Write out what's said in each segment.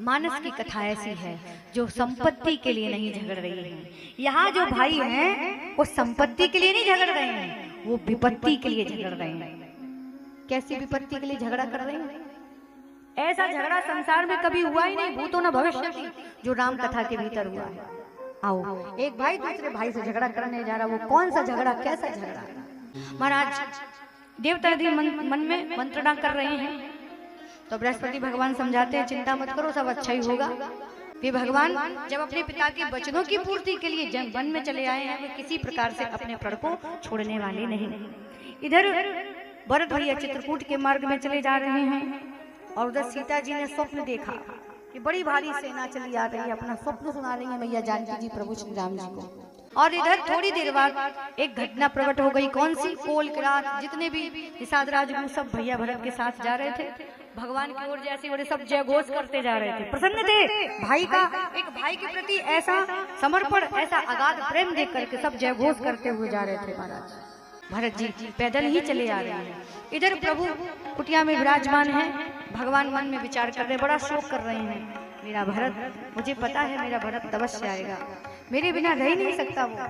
मानस की कथा ऐसी है जो संपत्ति के लिए नहीं झगड़ रही है। यहाँ जो भाई हैं वो संपत्ति के लिए नहीं झगड़ रहे हैं, वो विपत्ति के लिए झगड़ रहे हैं। कैसी विपत्ति के लिए झगड़ा कर रहे हैं? ऐसा झगड़ा संसार में कभी हुआ ही नहीं, भूतो न भविष्य की, जो राम कथा के भीतर हुआ है। आओ, एक भाई दूसरे भाई से झगड़ा करने जा रहा, वो कौन सा झगड़ा, कैसा झगड़ा? महाराज देवता यदि मन में मंत्रणा कर रहे हैं तो बृहस्पति भगवान समझाते हैं चिंता मत करो, सब अच्छा ही होगा। वे भगवान जब अपने पिता के वचनों की पूर्ति के लिए वन में चले आए हैं, वे किसी प्रकार से अपने प्रण को छोड़ने वाले नहीं। इधर भरत भैया चित्रकूट के मार्ग में चले जा रहे हैं और उधर सीता जी ने स्वप्न देखा कि बड़ी भारी सेना चली आ रही है। अपना स्वप्न सुना रही है मैया जानकी जी प्रभु श्री राम जी को। और इधर थोड़ी देर बाद एक घटना प्रकट हो गई। कौन सी? कोल किरात जितने भी निषाद राजगुरु सब भैया भरत के साथ जा रहे थे भगवान की ओर, जैसे बड़े सब जय घोष करते जा रहे थे, प्रसन्न थे। भाई का एक भाई के प्रति ऐसा समर्पण, ऐसा अगाध प्रेम देख करके सब जय घोष करते हुए जा रहे थे। महाराज भरत जी पैदल ही चले आ रहे हैं। इधर प्रभु कुटिया में विराजमान है। भगवान मन में विचार कर रहे, बड़ा शोक कर रहे हैं। मेरा भरत, मुझे पता है मेरा भरत अवश्य आएगा, मेरे बिना रह ही नहीं सकता वो,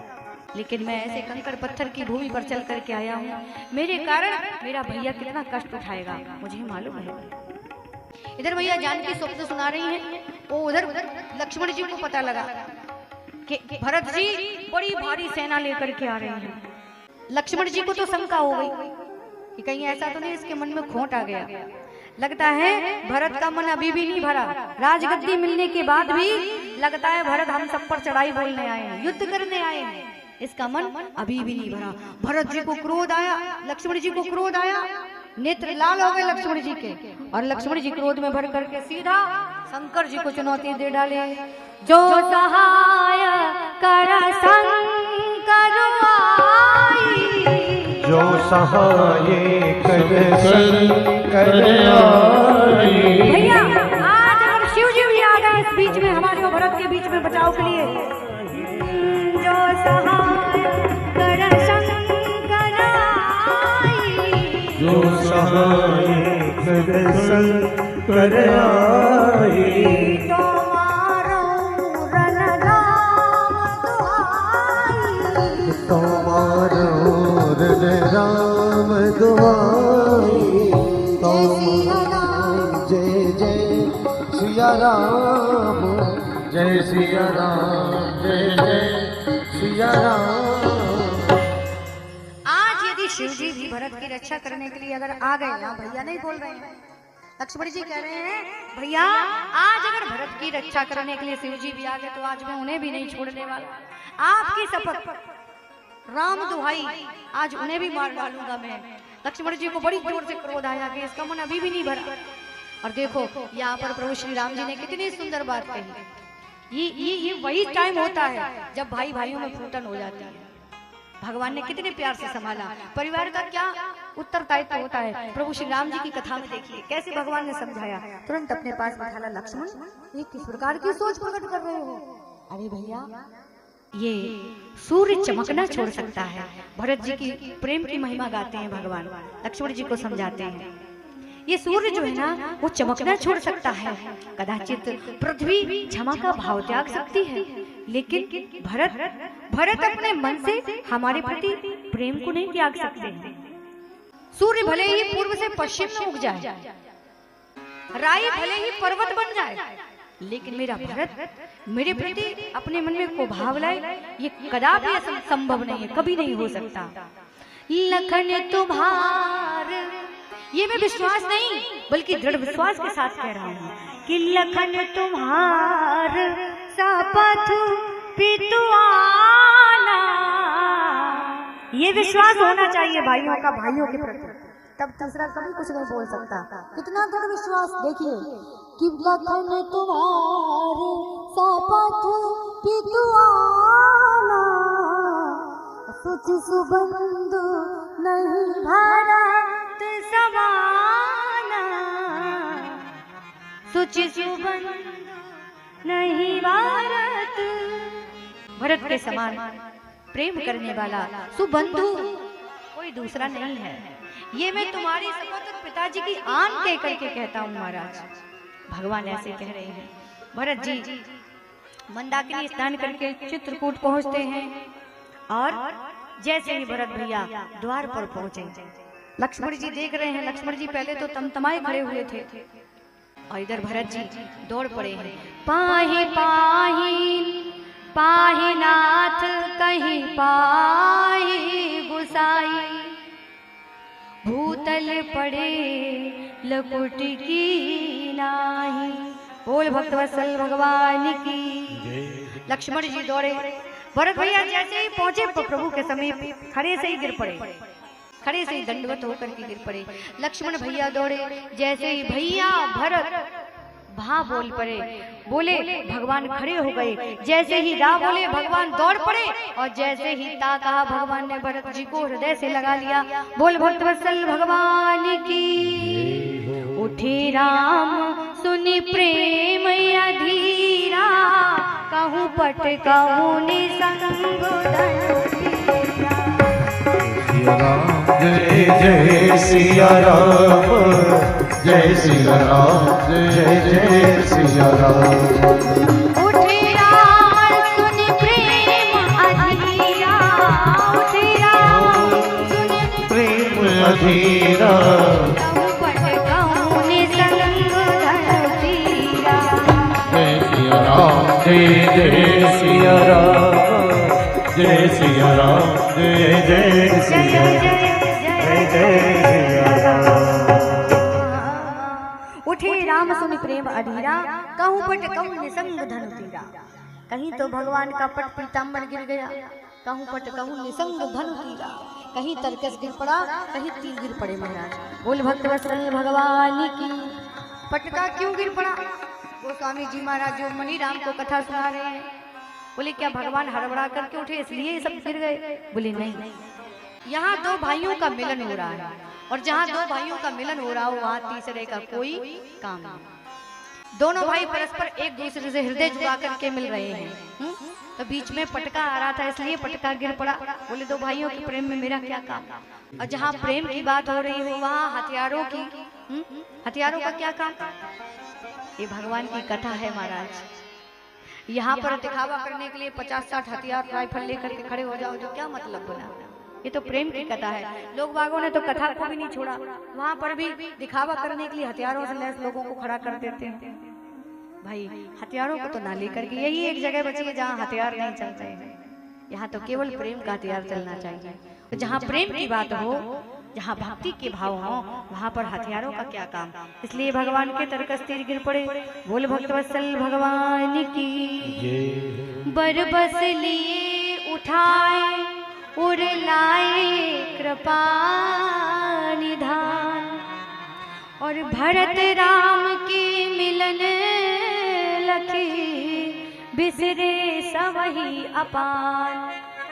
लेकिन मैं ऐसे कंकड़ पत्थर की भूमि पर चल करके आया हूँ, मेरे कारण मेरा भैया कितना कष्ट उठाएगा मुझे मालूम है। इधर भैया जानकी स्वप्न सुना रही हैं। वो उधर लक्ष्मण जी को पता लगा कि भरत जी बड़ी भारी सेना लेकर के आ रहे हैं। लक्ष्मण जी को तो शंका हो गई कि कहीं ऐसा तो नहीं इसके मन में खोट आ गया। लगता है भरत का मन अभी भी नहीं भरा, राजगद्दी मिलने के बाद भी लगता है भरत हम सब पर चढ़ाई बोलने आए हैं, युद्ध करने आए हैं, इसका मन अभी भी नहीं भरा। भरत जी को क्रोध आया, लक्ष्मण जी को क्रोध आया, नेत्र लाल हो गए लक्ष्मण जी के, और लक्ष्मण जी क्रोध में भर करके सीधा शंकर जी को चुनौती दे डाले। जो सहाय कर शंकर आई, जो सहाय कर शंकर आई। भैया आज अगर शिव जी भी आ गए इस बीच में, हमारे को भरत के बीच में बचाव के लिए, जो सहाय कर शंकर आई, जो सहाय कर शंकर आई। तुम्हारो रण राम दुआई, जय जय सिया राम, जय सिया राम, जय जय सिया राम। आज यदि शिव जी भी भरत की रक्षा करने के लिए अगर आ गए, ना भैया नहीं बोल रहे हैं, लक्ष्मण जी कह रहे हैं भैया आज अगर भरत की रक्षा करने के लिए शिव जी भी आ गए तो आज मैं उन्हें भी नहीं छोड़ने वाला। आपकी शपथ राम दुहाई, आज उन्हें भी मार डालूंगा मैं। लक्ष्मण जी को बड़ी जोर से क्रोध आया कि इसका मन अभी भी नहीं भरा। और देखो यहाँ पर प्रभु श्री राम जी ने कितनी सुंदर बात कही। ये वही टाइम होता है जब भाई भाइयों में फूटन हो जाती है। भगवान ने कितने प्यार से संभाला। परिवार का क्या उत्तरदायित्व होता है, प्रभु श्री राम जी की कथा में देखिए कैसे भगवान ने समझाया। तुरंत अपने पास बैठाला, लक्ष्मण ये किस प्रकार की सोच प्रकट कर रहे हो? अरे भैया ये सूर्य चमकना छोड़ सकता है। भरत जी की प्रेम की महिमा गाते हैं भगवान, लक्ष्मण जी को समझाते हैं ये सूर्य जो है ना वो चमकना छोड़ सकता है, कदाचित पृथ्वी क्षमा का भाव त्याग सकती है, लेकिन भरत अपने मन से हमारे प्रति प्रेम को नहीं त्याग सकते। सूर्य भले ही पूर्व से पश्चिम में उग जाए, राई भले ही पर्वत बन जाए, लेकिन मेरा भरत मेरे प्रति अपने मन में को भाव लाए, ये कदापि संभव नहीं है, कभी नहीं हो सकता। लखन तुम्हार, ये मैं विश्वास नहीं बल्कि दृढ़ विश्वास के साथ कह रहा हूँ कि लखन तुम्हार शपथ पितुआना, ये विश्वास होना चाहिए भाइयों का भाइयों के प्रति, तब दूसरा कभी कुछ नहीं बोल सकता। कितना दृढ़ विश्वास देखिए कि लखन तुम्हारे शपथ पितुआना, सुच सुबंधु नहीं भरत समाना, सुच सुबंधु नहीं भरत, भरत के समान प्रेम करने वाला सुबंधु कोई दूसरा नहीं है। ये मैं तुम्हारी शपथ पिताजी की आन दे करके कहता हूँ महाराज। भगवान ऐसे कह रहे हैं। भरत जी मंदाकिनी स्नान करके चित्रकूट पहुंचते हैं और जैसे ही भरत भैया द्वार पर पहुंचे, लक्ष्मण जी देख रहे हैं। लक्ष्मण जी पहले तो तमतमाए खड़े हुए थे और इधर भरत जी दौड़ पड़े हैं। पाही पाही पाही नाथ कहीं पाही गुसाई, भूतल पड़े लकुट की नाही। बोल भक्तवत्सल भगवान की। लक्ष्मण जी दौड़े, भरत भैया जैसे ही पहुंचे प्रभु के समीप खड़े से ही गिर पड़े, खड़े से ही दंडवत होकर के गिर पड़े। लक्ष्मण भैया दौड़े, जैसे ही भैया भरत भा बोल पड़े, बोले भगवान खड़े हो गए। जैसे ही रा बोले भगवान दौड़ पड़े और जैसे ही ता कहा भगवान ने भरत जी को हृदय से लगा लिया। बोल भक्तवत्सल भगवान की। उठे राम सुनि प्रेम अधीरा, कहूँ पट कहूँ निसंग जय जय सिया राम, जय सिया राम, जय जय सिया राम। उठे राम सुनि प्रेम अधीरा, उठे राम सुनि प्रेम अधीरा, कहूँ पट कहूँ निसंग धरतीरा। जय सिया राम, जय सिया राम, जय सिया राम, जय जय सिया राम, जय जय सिया राम। उठे राम सुनि प्रेम अधीरा, कहूँ पट कहूँ निसंग धनु तीरा। कहीं तो भगवान का पट पीताम्बर गिर गया, कहूँ पट कहूँ निसंग धनु तीरा। कहीं तरकस गिर पड़ा, कहीं तीर गिर पड़े महाराज। बोल भक्तवत्सल भगवान की। पटका क्यों गिर पड़ा? गोस्वामी जी महाराज जो मनी राम को कथा सुना रहे हैं, बोले क्या भगवान हड़बड़ा करके उठे इसलिए सब गिर गए? बोले नहीं, यहाँ दो भाइयों का मिलन हो रहा है और जहाँ दो भाइयों का मिलन हो रहा हो वहाँ तीसरे का कोई काम नहीं। दोनों भाई परस्पर एक दूसरे से हृदय जुड़ा करके मिल रहे हैं। तो बीच में पटका आ रहा था इसलिए पटका गिर पड़ा। बोले दो भाइयों के प्रेम में मेरा क्या काम? और जहाँ प्रेम की बात हो रही हो वहाँ हथियारों की, हथियारों का क्या काम? ये भगवान की कथा है महाराज। यहाँ पर दिखावा करने के लिए 50-60 हथियार राइफल लेकर के खड़े हो जाओ तो क्या मतलब बना? ये तो प्रेम की कथा है। लोग बागों ने तो कथा को भी नहीं छोड़ा, वहाँ पर भी दिखावा करने के लिए हथियारों से लैस लोगों को खड़ा कर देते हैं। भाई हथियारों को तो ना लेकर के यही एक जगह बची है जहाँ हथियार नहीं चलते हैं। यहाँ तो केवल प्रेम का हथियार चलना चाहिए। तो जहाँ प्रेम की बात हो, जहाँ भक्ति के भाव हो, वहाँ पर हथियारों का क्या काम? इसलिए भगवान के तरकस तीर गिर पड़े। बोल भक्तवत्सल भगवान की। बरबस लिए उठाए उर लाए कृपा निधान, और भरत राम के मिलन लखी बिसरे सवही अपान।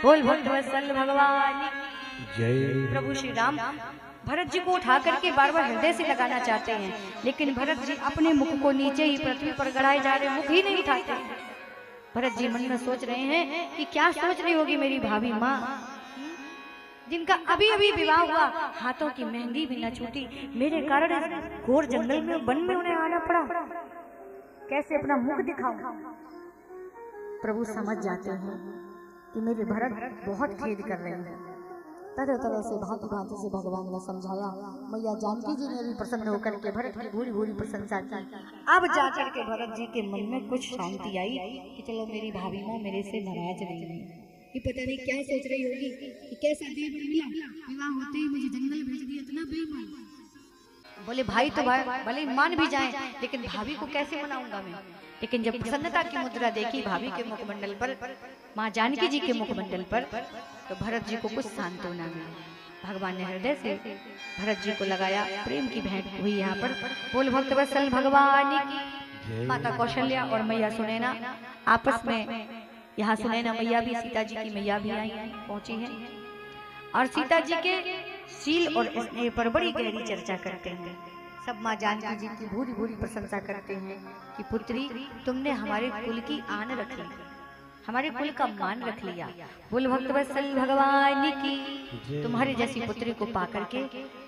बोल भक्तवत्सल भगवान। जय। प्रभु श्री राम भरत जी को उठा करके बार बार हृदय से लगाना चाहते हैं, लेकिन भरत जी अपने मुख को नीचे ही पृथ्वी पर गड़ाए जा रहे, मुख ही नहीं उठाते। भरत जी मन में सोच रहे हैं कि क्या सोच रही होगी मेरी भाभी माँ, जिनका अभी अभी विवाह हुआ, हाथों की मेहंदी भी न छूटी, मेरे कारण घोर जंगल में वन में उन्हें आना पड़ा, कैसे अपना मुख दिखाऊं? प्रभु समझ जाते हैं कि मेरे भरत बहुत खेद कर रहे हैं। तरह तरह से भांति भांति से भगवान ने समझाया। मैया जानकी जी ने भी प्रसन्न होकर के भरत की भूरी भूरी प्रशंसा की। अब जाकर के भरत जी के मन में कुछ शांति आई कि चलो मेरी भाभी माँ मेरे से नाराज नहीं है। ये पता नहीं क्या सोच रही होगी कि कैसा देव मिला, विवाह होते ही मुझे जंगल भेज दिया, इतना बेईमान। बोले भाई तो भले मान भी जाएं, लेकिन भाभी को कैसे मनाऊंगा मैं? लेकिन जब प्रसन्नता की मुद्रा देखी भाभी के मुखमंडल पर, माँ जानकी जी के मुखमंडल पर, तो भरत जी को कुछ सांत्वना मिली। भगवान ने हृदय से भरत जी को लगाया, प्रेम की भेंट हुई यहाँ पर। बोल भक्तवत्सल भगवान की। माता कौशल्या और मैया सुनैना आपस में, यहाँ सुनैना मैया भी, सीता जी की मैया भी आई पहुंची है और सीता जी के शील और स्नेह पर बड़ी गहरी चर्चा करते हैं। सब माँ जानकी जी की भूरी भूरी प्रशंसा करते हैं कि पुत्री तुमने हमारे कुल की आन रख ली, हमारे कुल का मान रख लिया। बोल भक्तवत्सल भगवान की। तुम्हारी जैसी पुत्री को पाकर के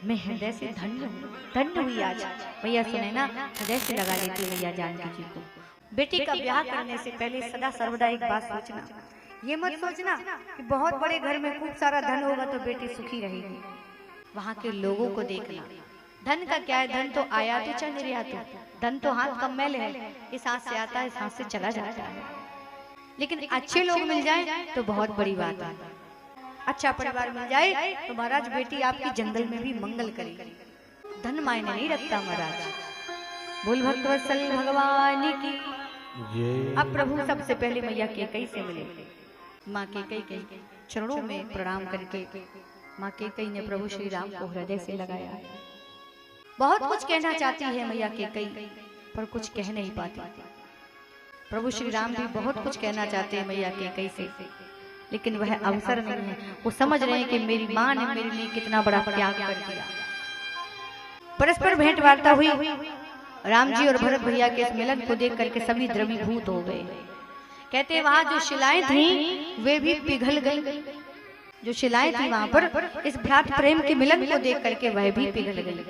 मैं हृदय से धन्य हुई आज। मैया सुनैना हृदय से लगा लेती मैया जानकी जी को। बेटी का ब्याह करने से पहले सदा सर्वदा एक बात सोचना, ये मत सोचना कि बहुत बड़े घर में खूब सारा धन होगा तो बेटी सुखी रहेगी। वहाँ के लोगों को देखना। धन का क्या है, धन तो आया तो चाहे निर्यात हो, धन तो हाथ कम मैल है, इस हाथ से आता है इस हाथ से चला जाता है। लेकिन अच्छे लोग मिल जाए तो बहुत बड़ी बात है। अच्छा परिवार मिल जाए तो महाराज बेटी आपकी जंगल में भी मंगल करेगी। धन मायने नहीं रखता महाराज। बोल भक्तवत्सल भगवान की। अब प्रभु सबसे पहले मैया केकई से मिले। माँ केकई के चरणों में प्रणाम करके माँ केकई ने प्रभु श्री राम को हृदय से लगाया। बहुत कुछ कहना चाहती है मैया केकई, पर कुछ कह नहीं पाती। प्रभु श्री राम भी बहुत कुछ कहना चाहते हैं मैया केकई से, लेकिन वह अवसर नहीं है। वो समझ रहे हैं कि मेरी माँ ने मेरे लिए कितना बड़ा त्याग कर दिया। परस्पर भेंट वार्ता हुई। राम जी और भरत भैया के इस मिलन को देख करके सभी द्रवीभूत हो गए। कहते वहां जो शिलाएं थी वे भी पिघल गई। जो शिलाएं थी वहां पर इस भ्रात प्रेम के मिलन को देख करके वह भी पिघल गई।